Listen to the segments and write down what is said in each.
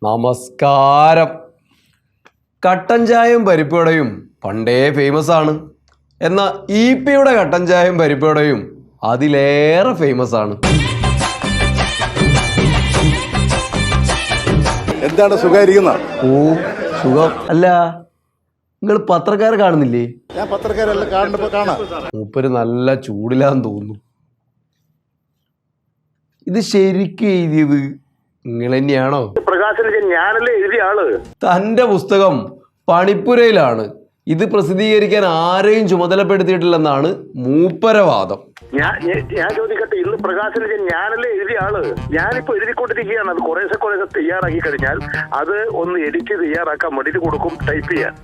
നമസ്കാരം. കട്ടൻ ചായയും പരിപ്പുവടയും പണ്ടേ ഫേമസ് ആണ്. എന്നാൽ ഈപ്പിയുടെ കട്ടൻ ചായയും പരിപ്പുവടയും അതിലേറെ ഫേമസ് ആണ്. എന്താണ് സുഖമായിരിക്കുന്ന? ഓ സുഖം. അല്ല, നിങ്ങൾ പത്രക്കാരെ കാണുന്നില്ലേ? ഞാൻ പത്രക്കാരെല്ലാം കാണാം. മൂപ്പര് നല്ല ചൂടിലാന്ന് തോന്നുന്നു. ഇത് ശരിക്കും എഴുതിയത് നിങ്ങൾ തന്നെയാണോ? ഞാനല്ലേ എഴുതിയ ആള്. തന്റെ പുസ്തകം പണിപ്പുരയിലാണ്. ഇത് പ്രസിദ്ധീകരിക്കാൻ ആരെയും ചുമതലപ്പെടുത്തിയിട്ടില്ലെന്നാണ് മൂപ്പരവാദം. ഞാൻ ചോദിക്കട്ടെ, ഇന്ന് പ്രകാശന ഞാനല്ലേ എഴുതിയ ആള്. ഞാനിപ്പോ എഴുതിക്കൊണ്ടിരിക്കുകയാണ്. അത് കുറേശ്ശെ തയ്യാറാക്കി കഴിഞ്ഞാൽ അത് ഒന്ന് എഡിറ്റ് തയ്യാറാക്കാൻ വേണ്ടിട്ട് കൊടുക്കും, ടൈപ്പ് ചെയ്യാൻ.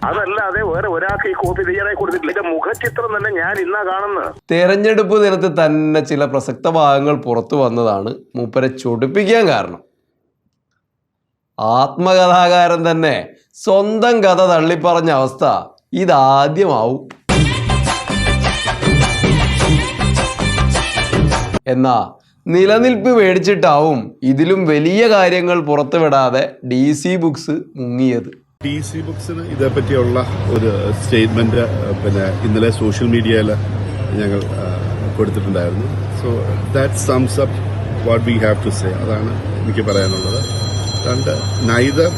അതല്ലാതെ വേറെ ഒരാൾക്ക് ഈ കോപ്പി തയ്യാറായി കൊടുത്തിട്ടില്ല. എന്റെ മുഖചിത്രം തന്നെ ഞാൻ ഇന്നാ കാണുന്നത്. തെരഞ്ഞെടുപ്പ് ദിനത്തിൽ തന്നെ ചില പ്രസക്ത ഭാഗങ്ങൾ പുറത്തു വന്നതാണ് മൂപ്പരെ ചൊടിപ്പിക്കാൻ കാരണം. ആത്മകഥാകാരൻ തന്നെ സ്വന്തം കഥ തള്ളിപ്പറഞ്ഞ അവസ്ഥ ഇതാദ്യമാവും. എന്നാ നിലനിൽപ്പ് മേടിച്ചിട്ടാവും ഇതിലും വലിയ കാര്യങ്ങൾ പുറത്തുവിടാതെ DC ബുക്സ് മുങ്ങിയത്. DC ബുക്സിന് ഇതേപ്പറ്റിയുള്ള ഒരു സ്റ്റേറ്റ്മെന്റ് ഇന്നലെ സോഷ്യൽ മീഡിയയിൽ ഞങ്ങൾ കൊടുത്തിട്ടുണ്ടായിരുന്നു. So that sums up what we have to say. അതാണ് എനിക്ക് പറയാനുള്ളത്. രണ്ട്, neither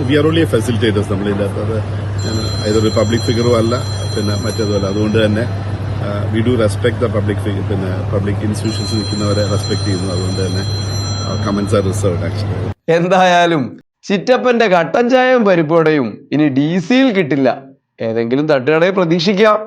we are only facilitators. നമ്മളിതിൻ്റെ അകത്ത് ഏതൊരു പബ്ലിക് ഫിഗറും അല്ല, മറ്റേതുമല്ല. അതുകൊണ്ട് തന്നെ we do respect the public institutions നിൽക്കുന്നവരെ റെസ്പെക്ട് ചെയ്യുന്നു. അതുകൊണ്ട് തന്നെ കമന്റ്സ് ആർ റിസർവ്ഡ് ആക്ച്വലി. എന്തായാലും ചിറ്റപ്പന്റെ കട്ടൻ ചായയും പരിപ്പോടയും ഇനി DC-യിൽ കിട്ടില്ല. ഏതെങ്കിലും തട്ടുകടയെ പ്രതീക്ഷിക്കാം.